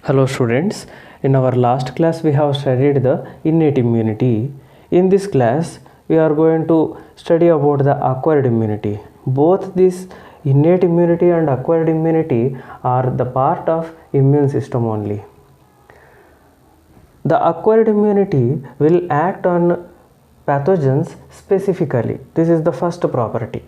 Hello students, in our last class we have studied the innate immunity. In this class we are going to study about the acquired immunity. Both this innate immunity and acquired immunity are the part of immune system only. The acquired immunity will act on pathogens specifically. This is the first property.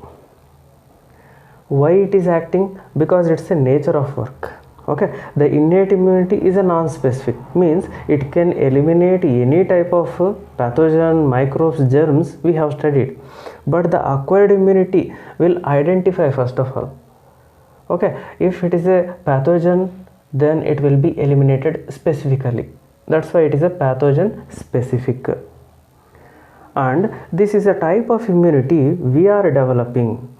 Why it is acting? Because it's a nature of work. Okay, the innate immunity is a non-specific, means it can eliminate any type of pathogen, microbes, germs we have studied, but the acquired immunity will identify first of all. Okay, if it is a pathogen, then it will be eliminated specifically. That's why it is a pathogen specific, and this is a type of immunity we are developing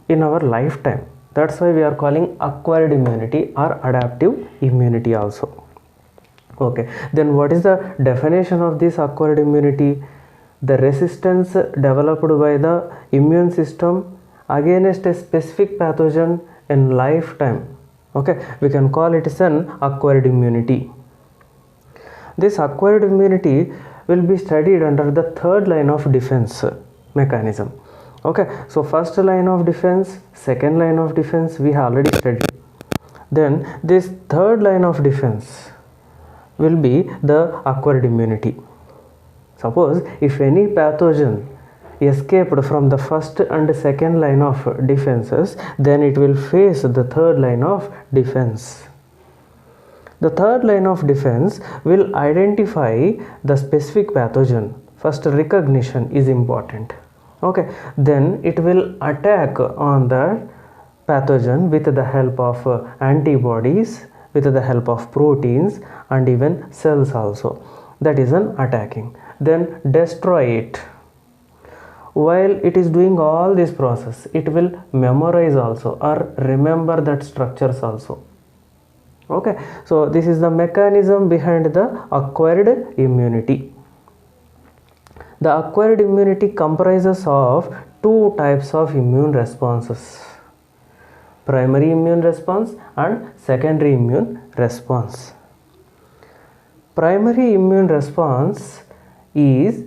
in our lifetime. That's why we are calling acquired immunity or adaptive immunity also. Okay, then what is the definition of this acquired immunity? The resistance developed by the immune system against a specific pathogen in lifetime. Okay, we can call it as an acquired immunity. This acquired immunity will be studied under the third line of defense mechanism. Okay, so first line of defense, second line of defense we have already studied. Then this third line of defense will be the acquired immunity. Suppose if any pathogen escaped from the first and second line of defenses, then it will face the third line of defense. The third line of defense will identify the specific pathogen. First recognition is important. Okay, then it will attack on the pathogen with the help of antibodies, with the help of proteins and even cells also. That is an attacking. Then destroy it. While it is doing all this process, it will memorize also or remember that structures also. Okay, so this is the mechanism behind the acquired immunity. The acquired immunity comprises of two types of immune responses: primary immune response and secondary immune response. Primary immune response is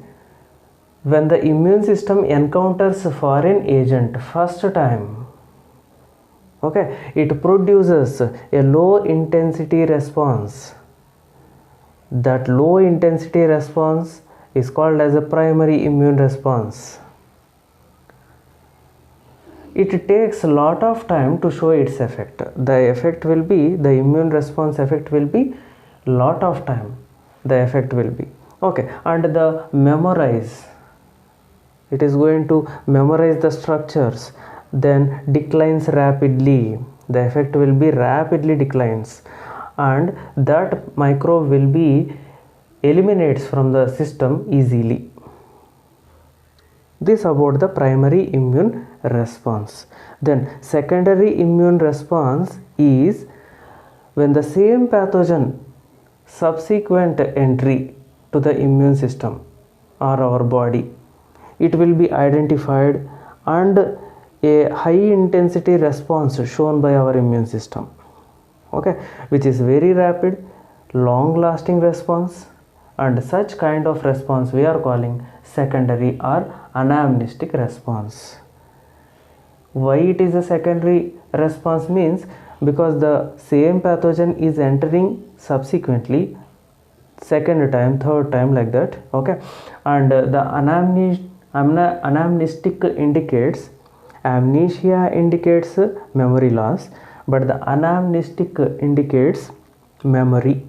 when the immune system encounters a foreign agent first time. Okay, it produces a low intensity response. That low intensity response is called as a primary immune response. It takes a lot of time to show its effect. The immune response effect will be lot of time. The effect will be. Okay, and the memorize. It is going to memorize the structures, then declines rapidly. The effect will be rapidly declines, and that microbe will be eliminates from the system easily. This about the primary immune response. Then secondary immune response is when the same pathogen subsequent entry to the immune system or our body, it will be identified and a high intensity response shown by our immune system. Okay, which is very rapid, long lasting response, and such kind of response we are calling secondary or anamnestic response. Why it is a secondary response means because the same pathogen is entering subsequently, second time, third time, like that. Okay, and the anamnestic indicates, amnesia indicates memory loss, but the anamnestic indicates memory.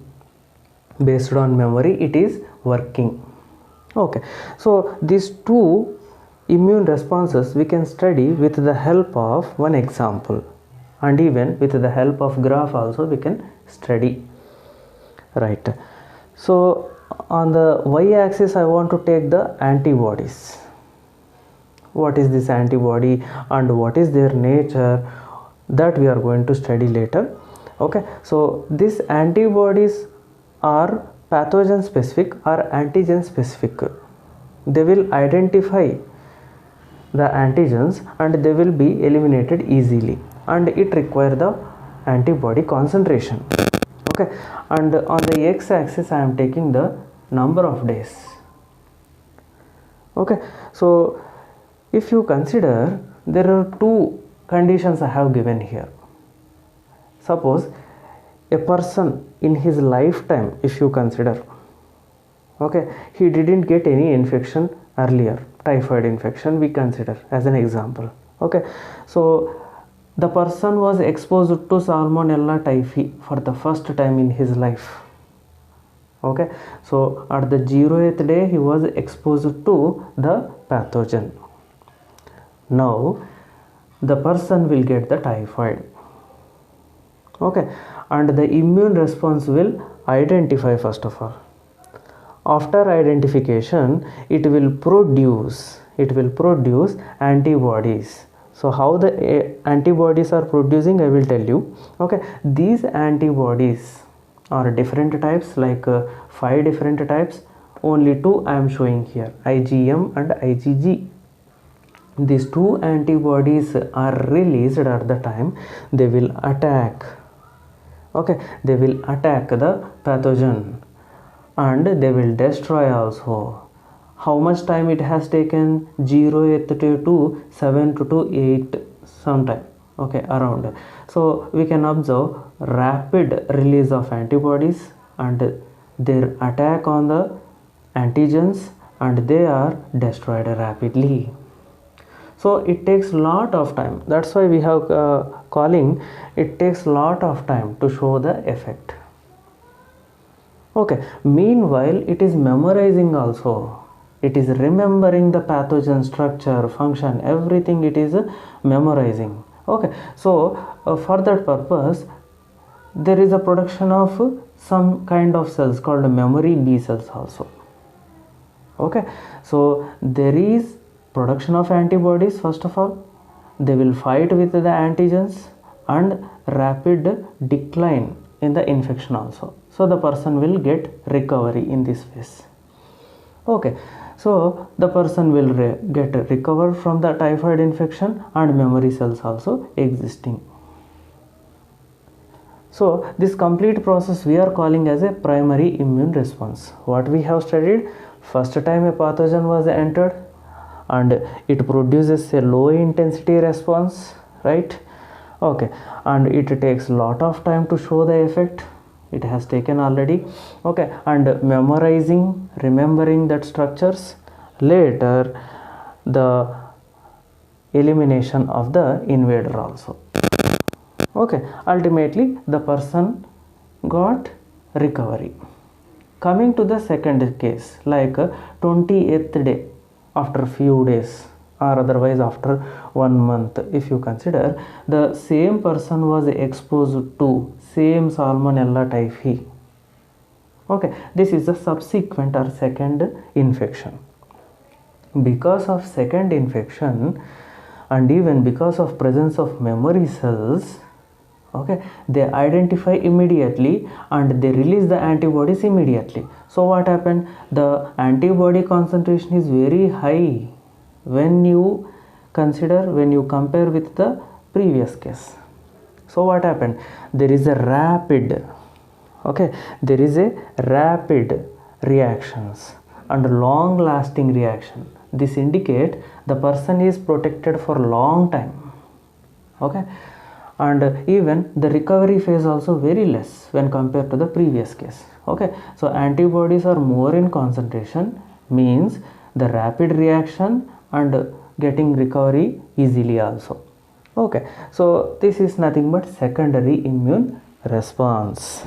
Based on memory it is working. Okay, so these two immune responses we can study with the help of one example, and even with the help of graph also we can study. Right, so on the y-axis I want to take the antibodies. What is this antibody and what is their nature, that we are going to study later. Okay, so these antibodies are pathogen specific or antigen specific. They will identify the antigens and they will be eliminated easily, and it requires the antibody concentration. Okay, and on the x-axis I am taking the number of days. Okay, so if you consider, there are two conditions I have given here. Suppose a person in his lifetime, if you consider, okay, he didn't get any infection earlier, typhoid infection we consider as an example. Okay, so the person was exposed to Salmonella typhi for the first time in his life. Okay, so at the 0th day he was exposed to the pathogen. Now the person will get the typhoid. Okay, and the immune response will identify first of all. After identification, it will produce antibodies. So how the antibodies are producing, I will tell you. Okay, these antibodies are different types, like 5 different types. Only 2 I am showing here, IgM and IgG. These 2 antibodies are released at the time they will attack. Okay, they will attack the pathogen and they will destroy also. How much time it has taken? 0th day to 7th to 8th sometime. Okay, around. So we can observe rapid release of antibodies and their attack on the antigens, and they are destroyed rapidly. So it takes lot of time. That's why we have calling it takes lot of time to show the effect. Okay, meanwhile it is memorizing also. It is remembering the pathogen structure, function, everything it is memorizing. Okay, so for that purpose there is a production of some kind of cells called memory B cells also. Okay, so there is production of antibodies. First of all, they will fight with the antigens and rapid decline in the infection also. So the person will get recovery in this phase. Okay, so the person will get recovered from the typhoid infection and memory cells also existing. So this complete process we are calling as a primary immune response. What we have studied, first time a pathogen was entered and it produces a low intensity response, right? Okay, and it takes lot of time to show the effect. It has taken already. Okay, and remembering that structures, later the elimination of the invader also. Okay, ultimately the person got recovery. Coming to the second case, like 28th day, after few days or otherwise after 1 month, if you consider, the same person was exposed to same Salmonella typhi. Okay, this is the subsequent or second infection. Because of second infection and even because of presence of memory cells, okay, they identify immediately and they release the antibodies immediately. So what happened? The antibody concentration is very high when you compare with the previous case. So what happened? There is a rapid reactions and long lasting reaction. This indicate the person is protected for long time. Okay, and even the recovery phase also very less when compared to the previous case. Okay, so antibodies are more in concentration, means the rapid reaction and getting recovery easily also. Okay, so this is nothing but secondary immune response.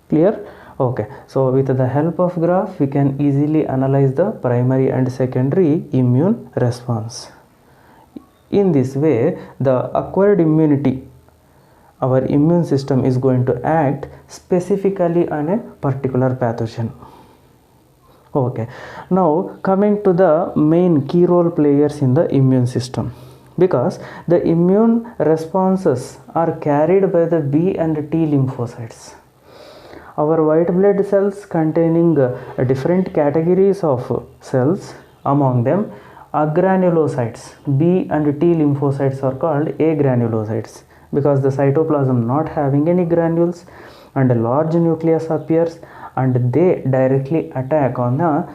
Clear? Okay, so with the help of graph we can easily analyze the primary and secondary immune response. In this way, the acquired immunity, our immune system is going to act specifically on a particular pathogen. Okay, now coming to the main key role players in the immune system, because the immune responses are carried by the B and T lymphocytes. Our white blood cells containing different categories of cells, among them agranulocytes. B and T lymphocytes are called agranulocytes. because the cytoplasm not having any granules and a large nucleus appears, and they directly attack on the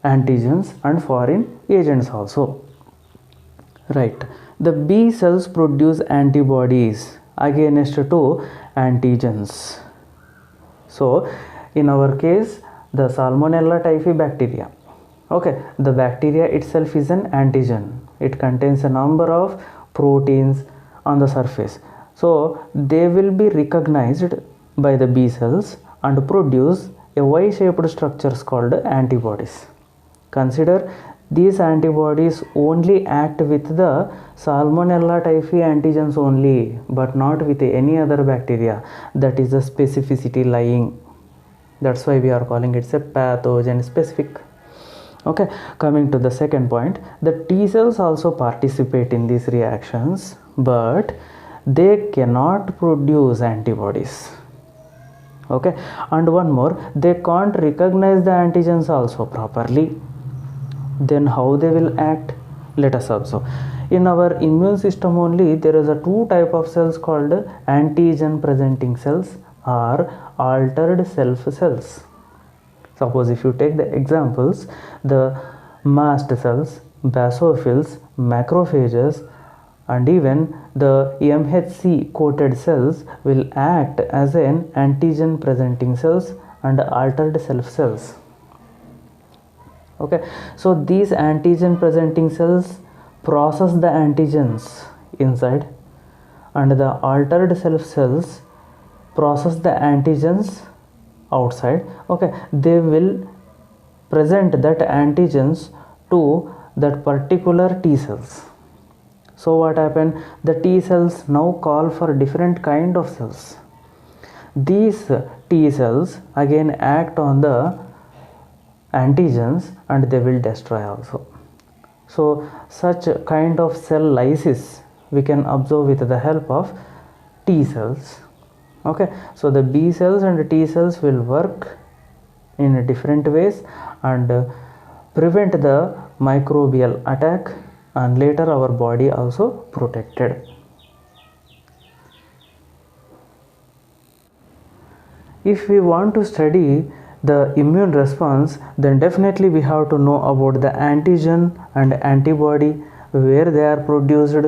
antigens and foreign agents also. Right. The B cells produce antibodies against two antigens. So in our case, the Salmonella typhi bacteria. Okay, the bacteria itself is an antigen. It contains a number of proteins on the surface. So they will be recognized by the B cells and produce a Y-shaped structures called antibodies. Consider these antibodies only act with the Salmonella typhi antigens only, but not with any other bacteria. That is the specificity lying. That's why we are calling it a pathogen specific. Okay, coming to the second point, the T cells also participate in these reactions, but they cannot produce antibodies. Okay, and one more, they can't recognize the antigens also properly. Then how they will act? Let us observe. In our immune system only, there is a two type of cells called antigen presenting cells or altered self cells. Suppose if you take the examples, the mast cells, basophils, macrophages, and even the MHC coated cells will act as an antigen presenting cells and altered self cells. Okay, so these antigen presenting cells process the antigens inside, and the altered self cells process the antigens outside. Okay, they will present that antigens to that particular T cells. So what happened? The T cells now call for different kind of cells. These T cells again act on the antigens and they will destroy also. So such kind of cell lysis we can observe with the help of T cells. Okay, so the B cells and T cells will work in different ways and prevent the microbial attack, and later our body also protected. If we want to study the immune response, then definitely we have to know about the antigen and antibody, where they are produced,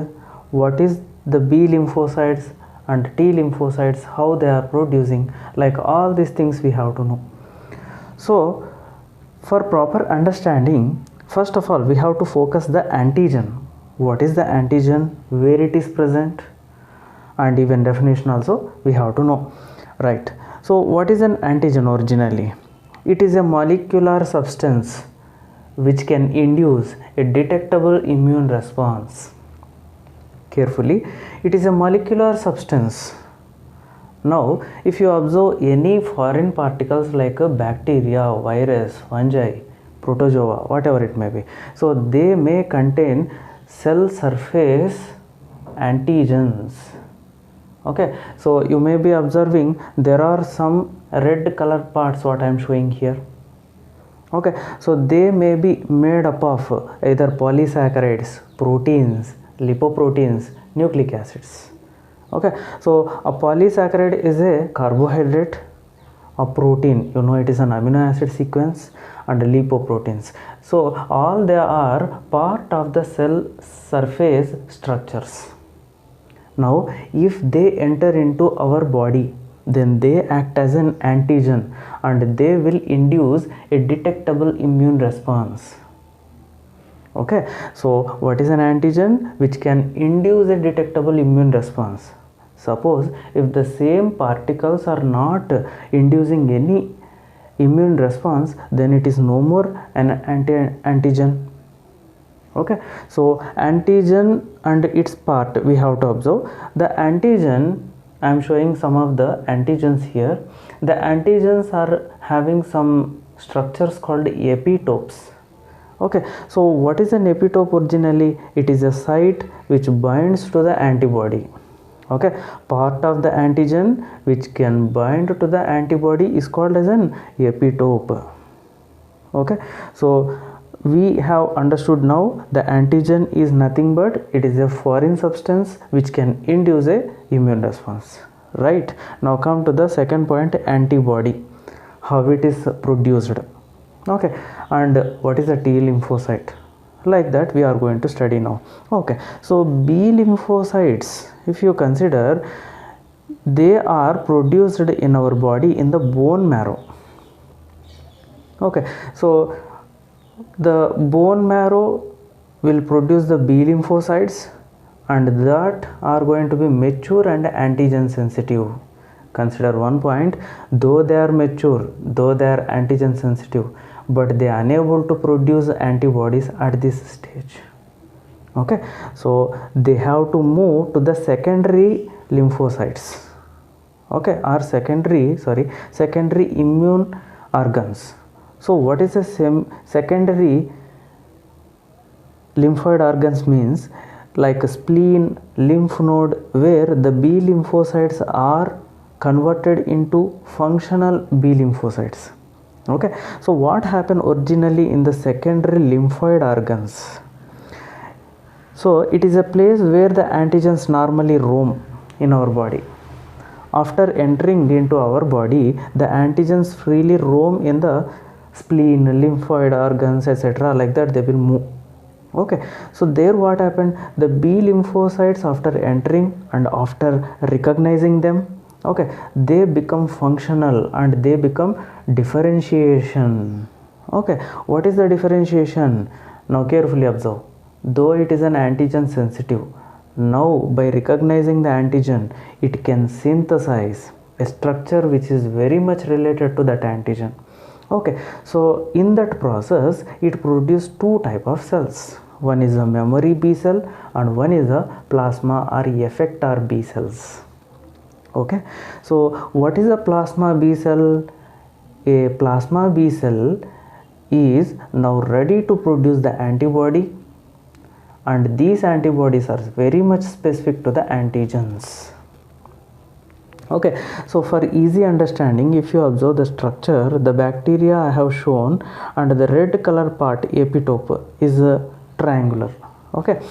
what is the B lymphocytes and T lymphocytes, how they are producing, like all these things we have to know. So for proper understanding, first of all we have to focus the antigen. What is the antigen, where it is present, and even definition also we have to know. Right. So what is an antigen originally? It is a molecular substance which can induce a detectable immune response. Carefully, it is a molecular substance. Now, if you observe any foreign particles like a bacteria, virus, fungi, protozoa, whatever it may be, so they may contain cell surface antigens. Okay, so you may be observing there are some red color parts what I am showing here. Okay, so they may be made up of either polysaccharides, proteins, lipoproteins, nucleic acids. Okay, so a polysaccharide is a carbohydrate, a protein, you know, it is an amino acid sequence, and lipoproteins. So all they are part of the cell surface structures. Now if they enter into our body, then they act as an antigen and they will induce a detectable immune response. Okay, so what is an antigen? Which can induce a detectable immune response. Suppose if the same particles are not inducing any immune response, then it is no more an antigen. Okay, so antigen and its part we have to observe. The antigen, I am showing some of the antigens here. The antigens are having some structures called epitopes. Okay, so what is an epitope originally? It is a site which binds to the antibody. Okay, part of the antigen which can bind to the antibody is called as an epitope. Okay, so we have understood now the antigen is nothing but it is a foreign substance which can induce a immune response, right? Now come to the second point, antibody, how it is produced. Okay, and what is a T lymphocyte, like that we are going to study now. Okay, so B lymphocytes, if you consider, they are produced in our body in the bone marrow. Okay, so the bone marrow will produce the B lymphocytes, and that are going to be mature and antigen sensitive. Consider one point, though they are mature, though they are antigen sensitive, but they are unable to produce antibodies at this stage. Okay, so they have to move to the secondary lymphocytes, okay, or secondary immune organs. So what is a secondary lymphoid organs means, like a spleen, lymph node, where the B lymphocytes are converted into functional B lymphocytes. Okay, so what happened originally in the secondary lymphoid organs? So it is a place where the antigens normally roam in our body. After entering into our body, the antigens freely roam in the spleen, lymphoid organs, etc. like that they will move. Okay, so there what happened, the B lymphocytes, after entering and after recognizing them, okay, they become functional and they become differentiation. Okay, what is the differentiation? Now carefully observe. Though it is an antigen sensitive, now by recognizing the antigen, it can synthesize a structure which is very much related to that antigen. Okay, so in that process it produces two type of cells. One is a memory B cell and one is a plasma or effector B cells. Okay, so what is a plasma B cell? A plasma B cell is now ready to produce the antibody, and these antibodies are very much specific to the antigens. Okay, so for easy understanding, if you observe the structure, the bacteria I have shown, and the red color part, epitope, is triangular. Okay,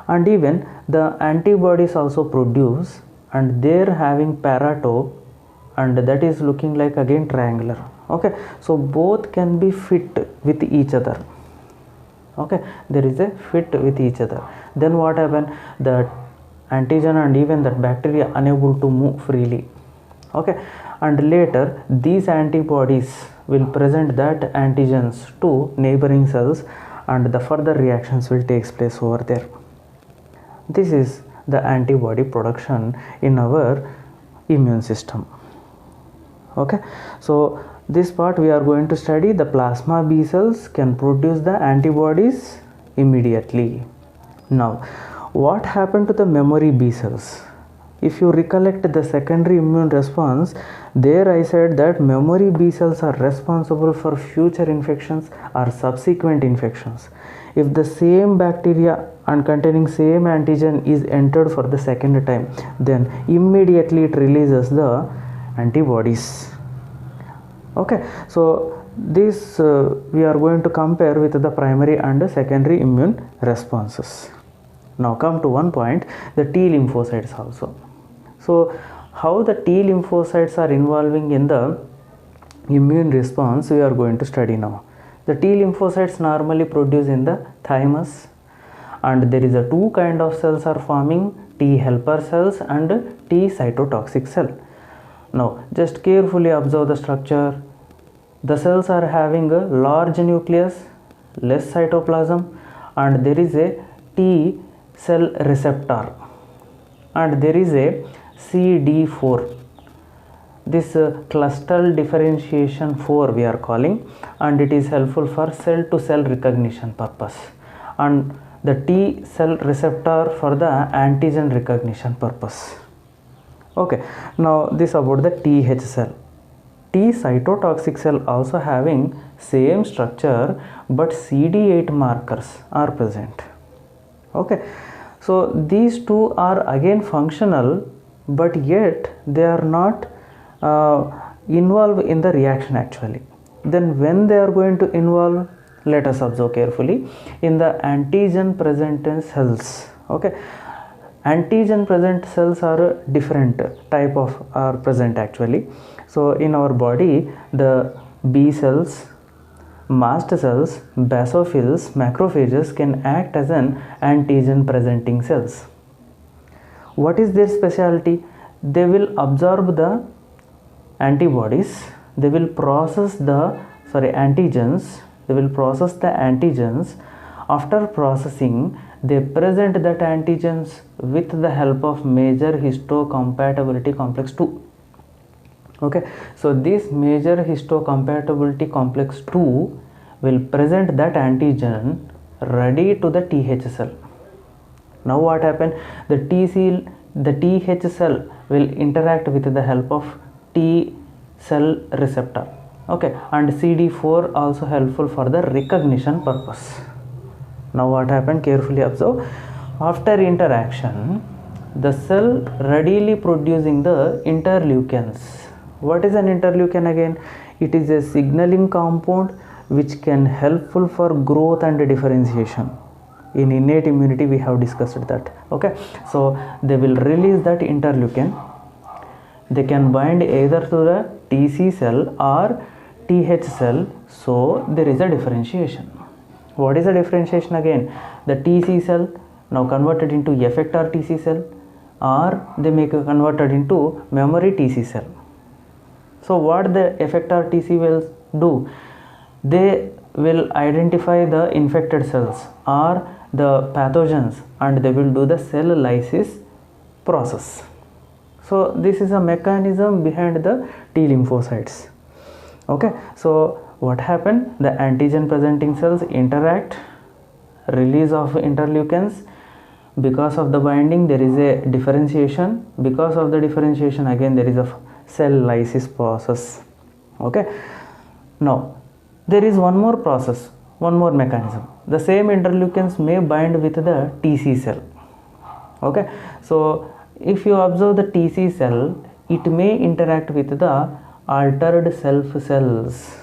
and even the antibodies also produce, and they're having paratope, and that is looking like again triangular. Okay, so both can be fit with each other. Okay, there is a fit with each other. Then what happened, the antigen and even that bacteria unable to move freely. Okay, and later these antibodies will present that antigens to neighboring cells, and the further reactions will take place over there. This is the antibody production in our immune system. Okay, so this part we are going to study, the plasma B cells can produce the antibodies immediately. Now what happened to the memory B cells? If you recollect the secondary immune response, there I said that memory B cells are responsible for future infections or subsequent infections. If the same bacteria and containing same antigen is entered for the second time, then immediately it releases the antibodies. Okay, so this we are going to compare with the primary and secondary immune responses. Now come to one point, the T lymphocytes also. So how the T lymphocytes are involving in the immune response we are going to study now. The T lymphocytes normally produce in the thymus, and there is a two kind of cells are forming, T helper cells and T cytotoxic cell. Now just carefully observe the structure. The cells are having a large nucleus, less cytoplasm, and there is a T cell receptor, and there is a CD4. This clusteral differentiation 4 we are calling, and it is helpful for cell to cell recognition purpose, and the T cell receptor for the antigen recognition purpose. Okay, now this about the TH cell. T cytotoxic cell also having same structure, but CD8 markers are present. Okay, so these two are again functional, but yet they are not involved in the reaction actually. Then when they are going to involve, Let us observe carefully. In the antigen present in cells, okay, antigen present cells are a different type of are present actually. So in our body, the B cells, mast cells, basophils, macrophages can act as an antigen presenting cells. What is their specialty? They will absorb the antibodies, they will process the antigens, they will process the antigens. After processing, they present that antigens with the help of major histocompatibility complex 2. Okay, so this major histocompatibility complex 2 will present that antigen ready to the TH cell. Now what happened? The TH cell will interact with the help of T cell receptor. Okay, and CD4 also helpful for the recognition purpose. Now what happened? Carefully observe. After interaction, the cell readily producing the interleukins. What is an interleukin again? It is a signaling compound which can helpful for growth and differentiation. In innate immunity we have discussed that. Okay, so they will release that interleukin. They can bind either to the TC cell or TH cell, so there is a differentiation. What is the differentiation again? The TC cell now converted into effector TC cell, or they make converted into memory TC cell. So what the effector TC will do? They will identify the infected cells or the pathogens, and they will do the cell lysis process. So this is a mechanism behind the T lymphocytes. Okay, so what happened? The antigen presenting cells interact, release of interleukins. Because of the binding, there is a differentiation. Because of the differentiation, again there is a cell lysis process. Okay, now there is one more process, one more mechanism. The same interleukins may bind with the TC cell. Okay, so if you observe the TC cell, it may interact with the altered self cells.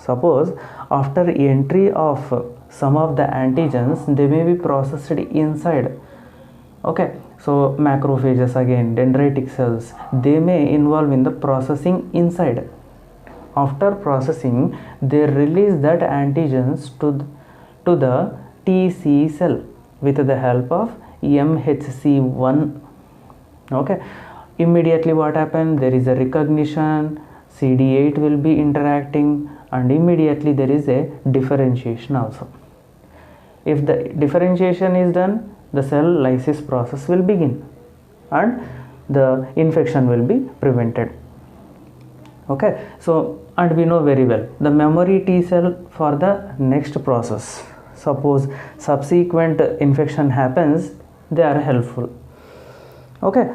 Suppose after entry of some of the antigens, they may be processed inside. Okay, so macrophages, again dendritic cells, they may involve in the processing inside. After processing, they release that antigens to the TC cell with the help of MHC1. Okay, immediately what happened? There is a recognition, CD8 will be interacting, and immediately there is a differentiation also. If the differentiation is done, the cell lysis process will begin and the infection will be prevented. Okay, so and we know very well the memory T cell for the next process. Suppose subsequent infection happens, they are helpful. Okay,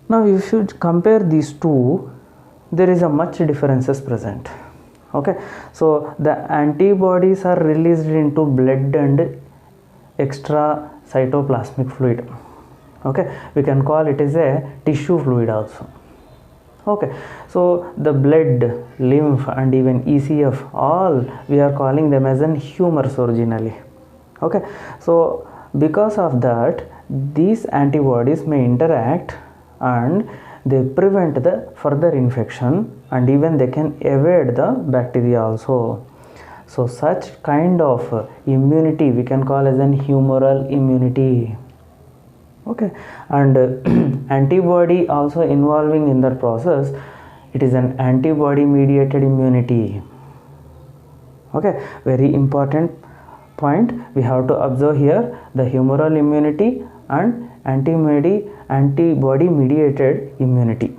now if you compare these two, there is a much differences present. Okay, so the antibodies are released into blood and extra cytoplasmic fluid. Okay, we can call it as a tissue fluid also. Okay, so the blood, lymph and even ECF, all we are calling them as an humors originally. Okay, so because of that, these antibodies may interact and they prevent the further infection, and even they can evade the bacteria also. So such kind of immunity we can call as an humoral immunity. Okay, and antibody also involving in that process, it is an antibody mediated immunity. Okay, very important point we have to observe here, the humoral immunity and antibody mediated immunity.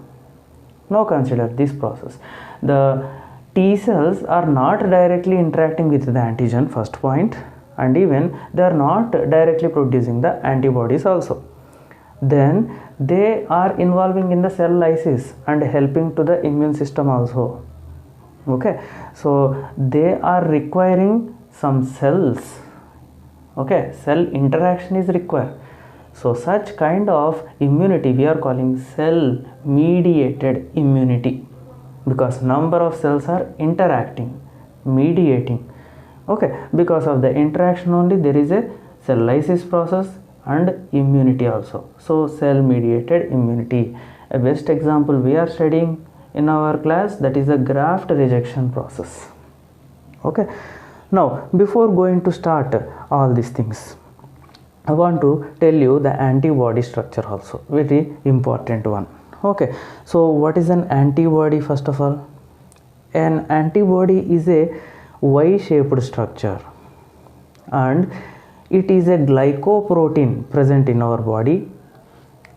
Now consider this process. The T cells are not directly interacting with the antigen, first point, and even they are not directly producing the antibodies also. Then they are involving in the cell lysis and helping to the immune system also. Okay, so they are requiring some cells. Okay, cell interaction is required. So such kind of immunity we are calling cell mediated immunity, because number of cells are interacting, mediating Okay, because of the interaction only there is a cell lysis process and immunity also. So cell mediated immunity, a best example we are studying in our class, that is a graft rejection process. Okay, now before going to start all these things, I want to tell you the antibody structure also, very important one. Okay, so what is an antibody? First of all, an antibody is a Y-shaped structure and it is a glycoprotein present in our body,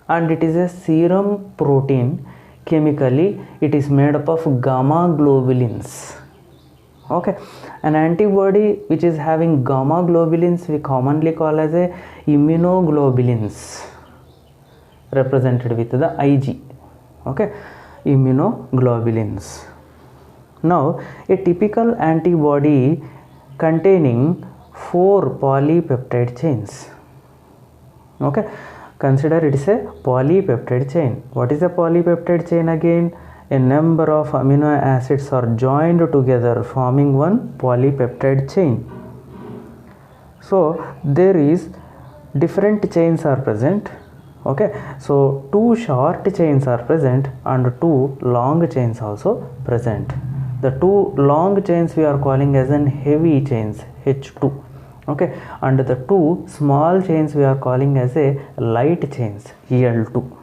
and it is a serum protein. Chemically it is made up of gamma globulins. Okay, an antibody which is having gamma globulins we commonly call as a immunoglobulins, represented with the Ig. Okay, immunoglobulins. Now a typical antibody containing 4 polypeptide chains. Okay, consider it is a polypeptide chain. What is a polypeptide chain? Again, a number of amino acids are joined together forming one polypeptide chain. So there is different chains are present. Okay, so 2 short chains are present and 2 long chains also present. The 2 long chains we are calling as an heavy chains, H2. Okay, and the 2 small chains we are calling as a light chains, L2.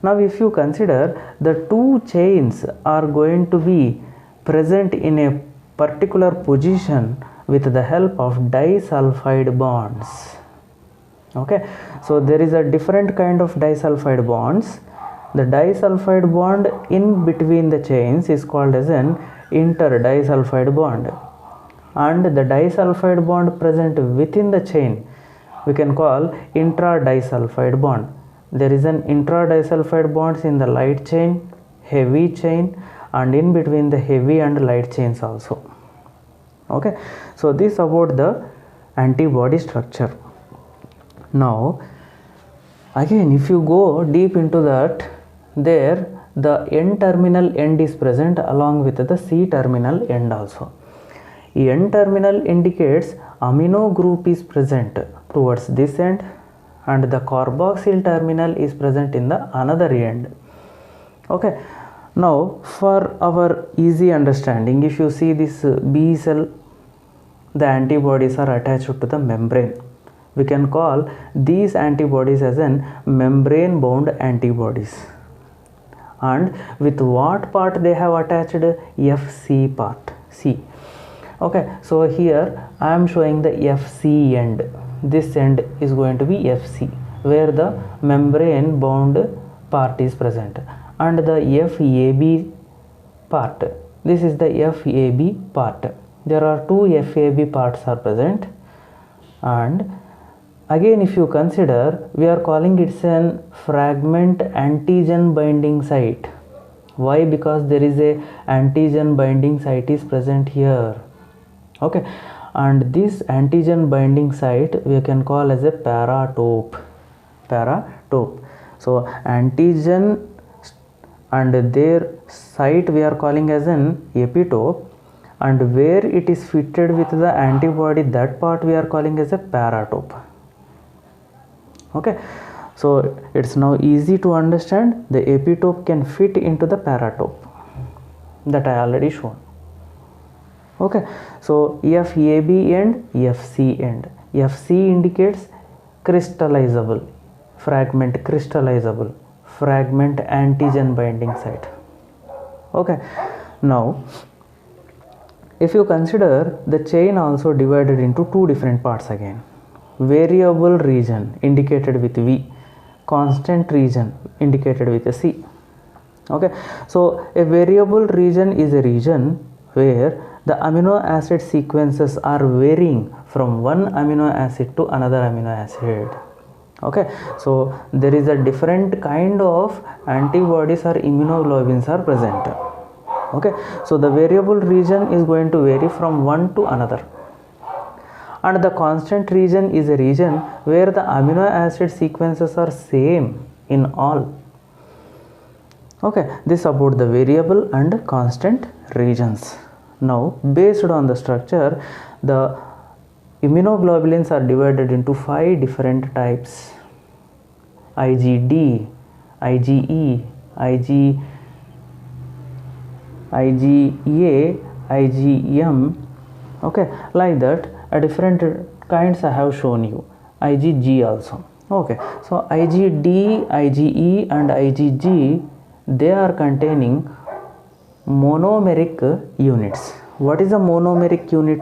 Now if you consider the 2 chains are going to be present in a particular position with the help of disulfide bonds. Okay, so there is a different kind of disulfide bonds. The disulfide bond in between the chains is called as an interdisulfide bond, and the disulfide bond present within the chain we can call intradisulfide bond. There is an intradisulfide bonds in the light chain, heavy chain, and in between the heavy and light chains also. Okay, so this about the antibody structure. Now again if you go deep into that, there the N terminal end is present along with the C terminal end also. N terminal indicates amino group is present towards this end, and the carboxyl terminal is present in the another end. Okay, now for our easy understanding, if you see this B cell, the antibodies are attached to the membrane. We can call these antibodies as an membrane bound antibodies. And with what part they have attached? FC part, C. Okay, so here I am showing the FC end. This end is going to be FC, where the membrane bound part is present, and the FAB part, this is the FAB part. There are 2 FAB parts are present, and again if you consider, we are calling it an fragment antigen binding site. Why? Because there is a antigen binding site is present here. Okay, and this antigen binding site we can call as a paratope. So antigen and their site we are calling as an epitope, and where it is fitted with the antibody, that part we are calling as a paratope. Okay, so it's now easy to understand the epitope can fit into the paratope, that I already shown. Okay, so FAB end, FC end. FC indicates crystallizable, fragment crystallizable, fragment antigen binding site. Okay, now if you consider the chain also divided into 2 different parts again. Variable region indicated with V, constant region indicated with a C. Okay, so a variable region is a region where the amino acid sequences are varying from one amino acid to another amino acid. Okay, so there is a different kind of antibodies or immunoglobulins are present. Okay, so the variable region is going to vary from one to another, and the constant region is a region where the amino acid sequences are same in all. Okay, this about the variable and constant regions. Now, based on the structure, the immunoglobulins are divided into 5 different types: IgD, IgE, IgA, IgM. Okay, like that, a different kinds I have shown you. IgG also. Okay, so IgD, IgE and IgG, they are containing monomeric units. What is a monomeric unit?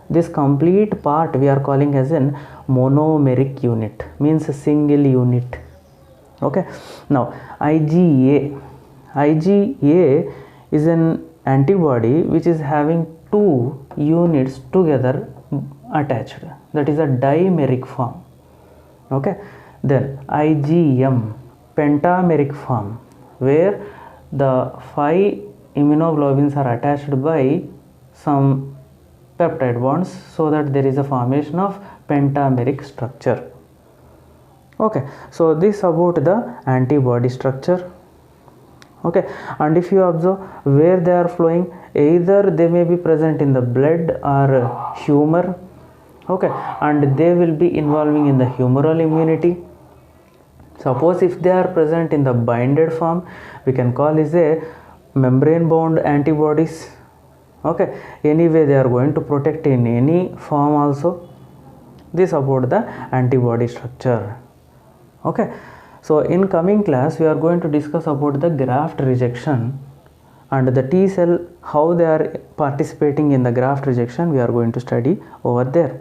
This complete part we are calling as an monomeric unit, means a single unit. Okay, now IgA is an antibody which is having 2 units together attached, that is a dimeric form. Okay, then IgM, pentameric form, where the 5 immunoglobulins are attached by some peptide bonds, so that there is a formation of pentameric structure. Okay, so this about the antibody structure. Okay, and if you observe where they are flowing, either they may be present in the blood or humor. Okay, and they will be involving in the humoral immunity. Suppose if they are present in the binded form, we can call is a membrane bound antibodies. Okay, anyway they are going to protect in any form also. This about the antibody structure. Okay, so in coming class we are going to discuss about the graft rejection and the T cell, how they are participating in the graft rejection we are going to study over there.